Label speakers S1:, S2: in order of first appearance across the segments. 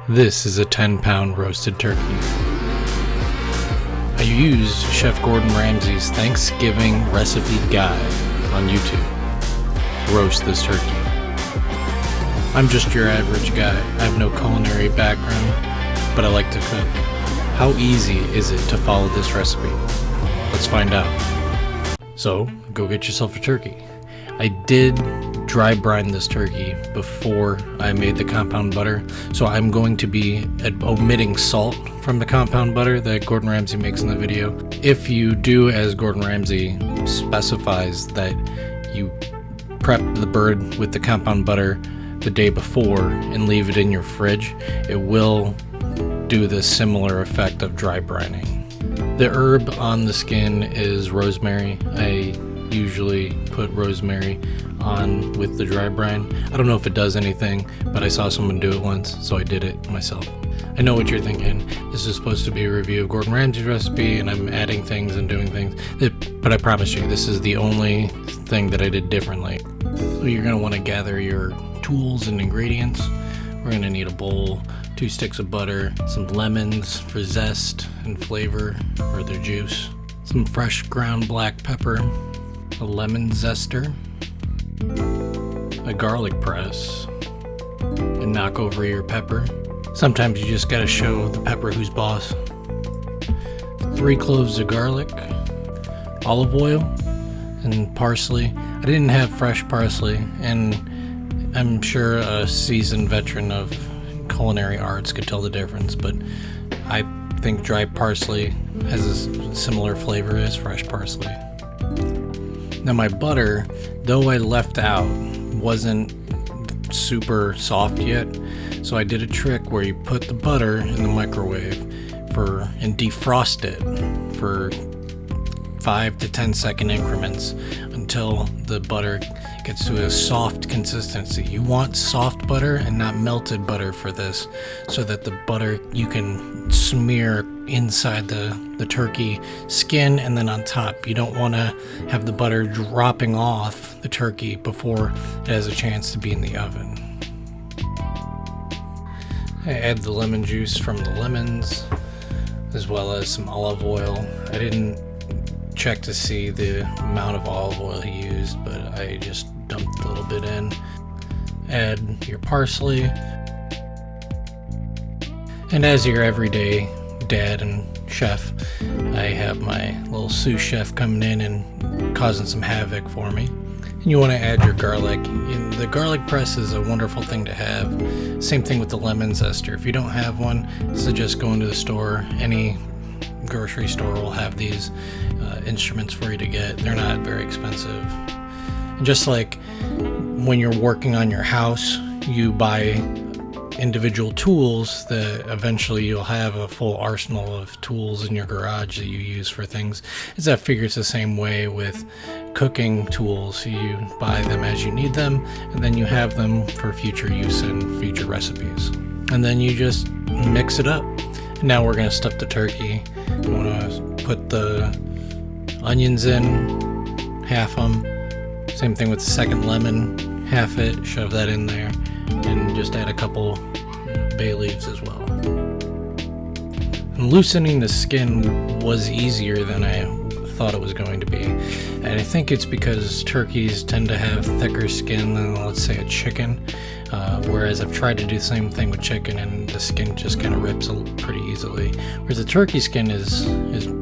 S1: This is a 10-pound roasted turkey. I used Chef Gordon Ramsay's Thanksgiving recipe guide on YouTube to roast this turkey. I'm just your average guy. I have no culinary background, but I like to cook. How easy is it to follow this recipe? Let's find out. So, go get yourself a turkey. I did dry brine this turkey before I made the compound butter, so I'm going to be omitting salt from the compound butter that Gordon Ramsay makes in the video. If you do as Gordon Ramsay specifies, that you prep the bird with the compound butter the day before and leave it in your fridge, it will do the similar effect of dry brining. The herb on the skin is rosemary. I usually put rosemary on with the dry brine. I don't know if it does anything, but I saw someone do it once, so I did it myself. I know what you're thinking. This is supposed to be a review of Gordon Ramsay's recipe, and I'm adding things and doing things. But I promise you, this is the only thing that I did differently. So you're going to want to gather your tools and ingredients. We're going to need a bowl, 2 sticks of butter, some lemons for zest and flavor, or their juice, some fresh ground black pepper, a lemon zester, a garlic press, and knock over your pepper. Sometimes you just gotta show the pepper who's boss. 3 cloves of garlic, olive oil, and parsley. I didn't have fresh parsley, and I'm sure a seasoned veteran of culinary arts could tell the difference, but I think dry parsley has a similar flavor as fresh parsley. Now my butter, though I left out, wasn't super soft yet, so I did a trick where you put the butter in the microwave and defrost it for 5 to 10 second increments until the butter gets to a soft consistency. You want soft butter and not melted butter for this, so that the butter you can smear inside the turkey skin and then on top. You don't want to have the butter dropping off the turkey before it has a chance to be in the oven. I add the lemon juice from the lemons, as well as some olive oil. I didn't check to see the amount of olive oil he used, but I just dumped a little bit in. Add your parsley, and as your everyday dad and chef, I have my little sous chef coming in and causing some havoc for me. And you want to add your garlic. The garlic press is a wonderful thing to have. Same thing with the lemon zester. If you don't have one, suggest going to the store. Any grocery store will have these instruments for you to get. They're not very expensive. And just like when you're working on your house, you buy individual tools that eventually you'll have a full arsenal of tools in your garage that you use for things. That figures the same way with cooking tools. You buy them as you need them, and then you have them for future use and future recipes. And then you just mix it up. And now we're going to stuff the turkey. You want to put the onions in, half them. Same thing with the second lemon, half it, shove that in there, and just add a couple bay leaves as well. And loosening the skin was easier than I thought it was going to be. And I think it's because turkeys tend to have thicker skin than, let's say, a chicken. Whereas I've tried to do the same thing with chicken, and the skin just kind of rips pretty easily. Whereas the turkey skin is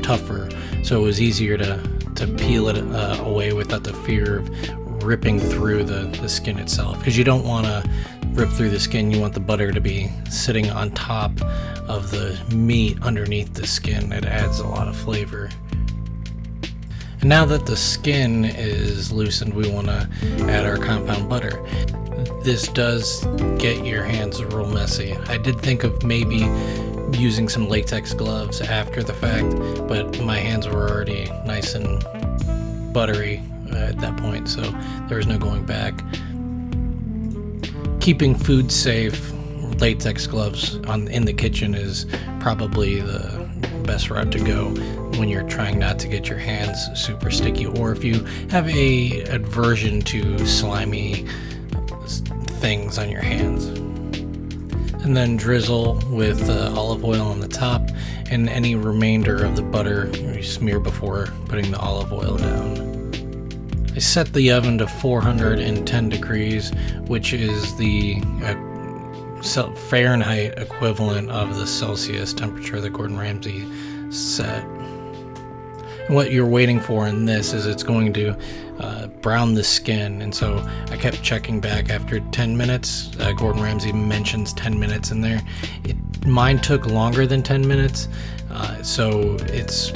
S1: tougher, so it was easier to peel it away without the fear of ripping through the skin itself. Because you don't want to rip through the skin, you want the butter to be sitting on top of the meat underneath the skin. It adds a lot of flavor. And now that the skin is loosened, we want to add our compound butter. This does get your hands real messy. I did think of maybe using some latex gloves after the fact, but my hands were already nice and buttery at that point, so there was no going back. Keeping food safe, latex gloves in the kitchen is probably the best route to go when you're trying not to get your hands super sticky, or if you have a aversion to slimy things on your hands. and then drizzle with olive oil on the top, and any remainder of the butter you smear before putting the olive oil down. I set the oven to 410 degrees, which is the Fahrenheit equivalent of the Celsius temperature that Gordon Ramsay set. And what you're waiting for in this is it's going to brown the skin, and so I kept checking back after 10 minutes. Gordon Ramsay mentions 10 minutes in there. Mine took longer than 10 minutes, so it's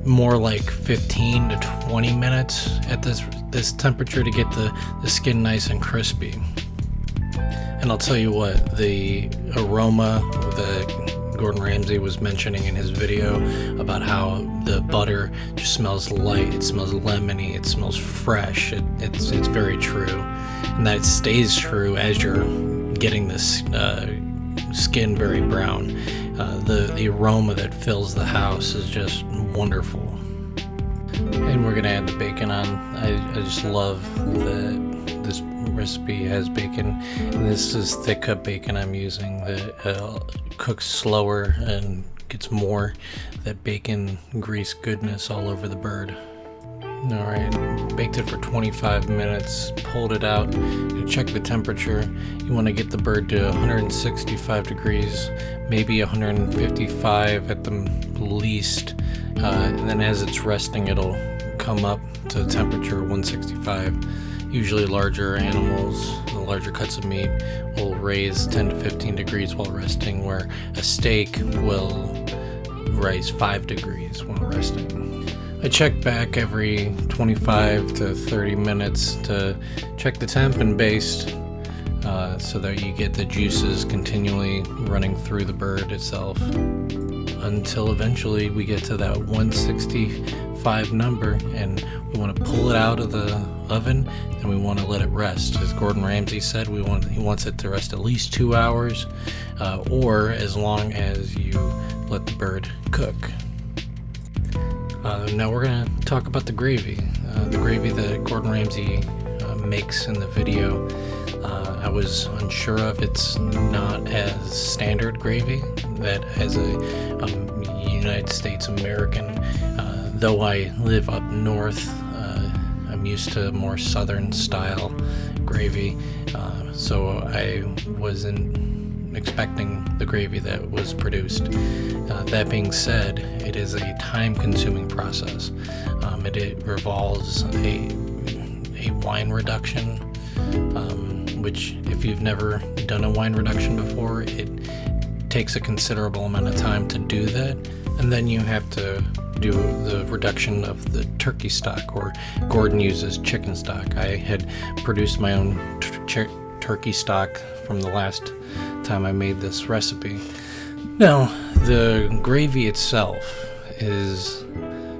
S1: more like 15 to 20 minutes at this temperature to get the skin nice and crispy. And I'll tell you what, the aroma that Gordon Ramsay was mentioning in his video about how the butter just smells light, it smells lemony, it smells fresh, it's very true. And that stays true as you're getting this skin very brown. The aroma that fills the house is just wonderful. And we're gonna add the bacon on. I just love that this recipe has bacon, and this is thick cut bacon I'm using that cooks slower and gets more that bacon grease goodness all over the bird. Alright, baked it for 25 minutes, pulled it out. You check the temperature. You want to get the bird to 165 degrees, maybe 155 at the least. And then as it's resting, it'll come up to temperature 165. Usually larger animals, the larger cuts of meat, will raise 10 to 15 degrees while resting, where a steak will raise 5 degrees while resting. I check back every 25 to 30 minutes to check the temp and baste, so that you get the juices continually running through the bird itself, until eventually we get to that 165 number, and we want to pull it out of the oven and we want to let it rest. As Gordon Ramsay said, he wants it to rest at least 2 hours, or as long as you let the bird cook. Now we're going to talk about the gravy. The gravy that Gordon Ramsay makes in the video. I was unsure of. It's not as standard gravy that as a United States American, though I live up north, I'm used to more southern style gravy, so I wasn't expecting the gravy that was produced. That being said, it is a time-consuming process. It revolves a wine reduction, which, if you've never done a wine reduction before, it takes a considerable amount of time to do that. And then you have to do the reduction of the turkey stock, or Gordon uses chicken stock. I had produced my own turkey stock from the last time I made this recipe. Now, the gravy itself is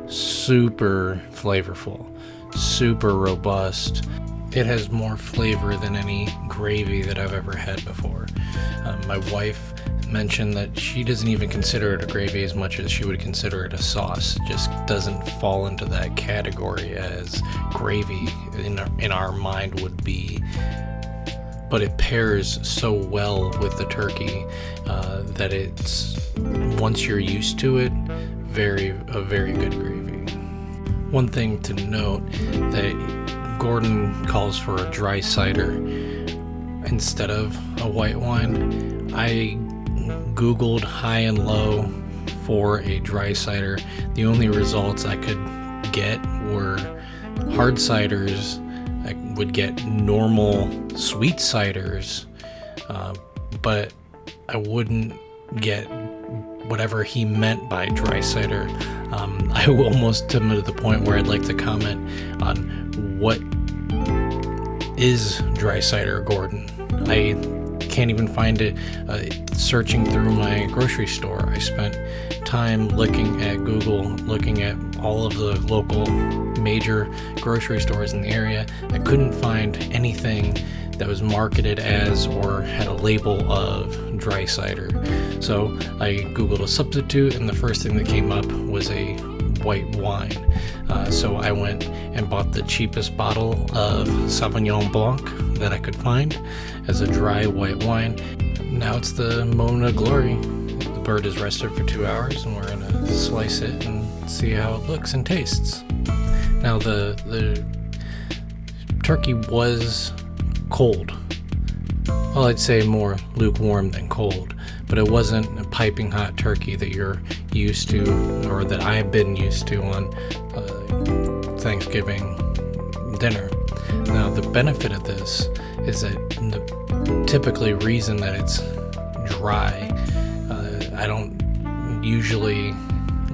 S1: super flavorful, super robust. It has more flavor than any gravy that I've ever had before. My wife mentioned that she doesn't even consider it a gravy as much as she would consider it a sauce. It just doesn't fall into that category as gravy in our mind would be. But it pairs so well with the turkey that it's, once you're used to it, a very good gravy. One thing to note, that Gordon calls for a dry cider instead of a white wine. I googled high and low for a dry cider. The only results I could get were hard ciders. I would get normal sweet ciders, but I wouldn't get whatever he meant by dry cider. I almost come to the point where I'd like to comment on what is dry cider, Gordon. I can't even find it searching through my grocery store. I spent time looking at Google, looking at all of the local major grocery stores in the area. I couldn't find anything that was marketed as or had a label of dry cider. So I Googled a substitute, and the first thing that came up was a white wine. So I went and bought the cheapest bottle of Sauvignon Blanc that I could find as a dry white wine. now it's the moment of glory. The bird is rested for 2 hours, and we're gonna slice it and see how it looks and tastes. Now the turkey was cold. Well, I'd say more lukewarm than cold, but it wasn't a piping hot turkey that you're used to, or that I've been used to on Thanksgiving dinner. Now, the benefit of this is that the typically reason that it's dry, I don't usually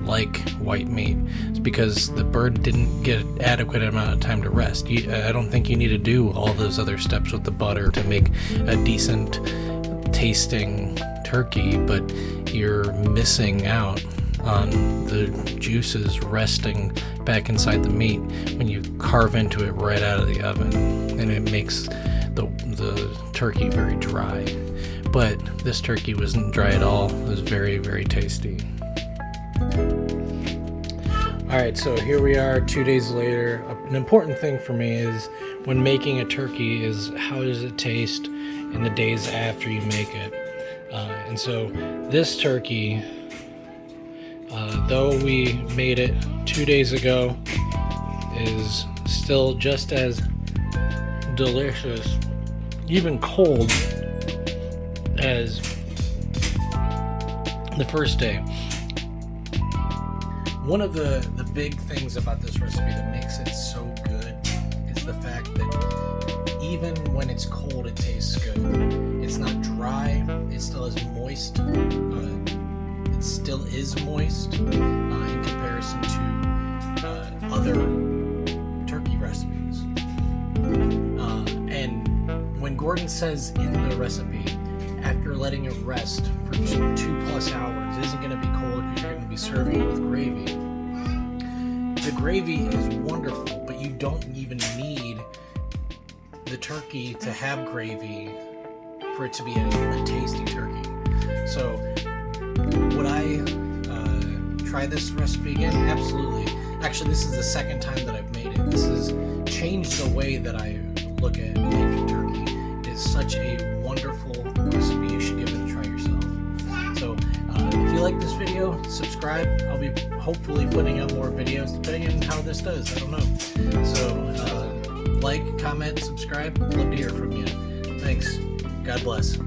S1: like white meat, is because the bird didn't get adequate amount of time to rest. I don't think you need to do all those other steps with the butter to make a decent tasting turkey, but you're missing out on the juices resting back inside the meat when you carve into it right out of the oven, and it makes the turkey very dry. But this turkey wasn't dry at all. It was very, very tasty. Alright, so here we are 2 days later. An important thing for me is when making a turkey is how does it taste in the days after you make it. And so this turkey, though we made it 2 days ago, is still just as delicious, even cold, as the first day. One of the big things about this recipe that makes it so good is the fact that even when it's cold, it tastes good. It's not dry, it still is moist. It still is moist in comparison to other turkey recipes. And when Gordon says in the recipe, after letting it rest for 2+ hours, it isn't going to be cold because you're going to be serving it with gravy. The gravy is wonderful, but you don't even need the turkey to have gravy for it to be a tasty turkey. So would I try this recipe again? Absolutely. Actually, this is the second time that I've made it. This has changed the way that I look at making turkey. It is such a wonderful recipe. You should give it a try yourself. So if you like this video, subscribe. I'll be hopefully putting out more videos depending on how this does. I don't know. So like, comment, subscribe. I'd love to hear from you. Thanks. God bless.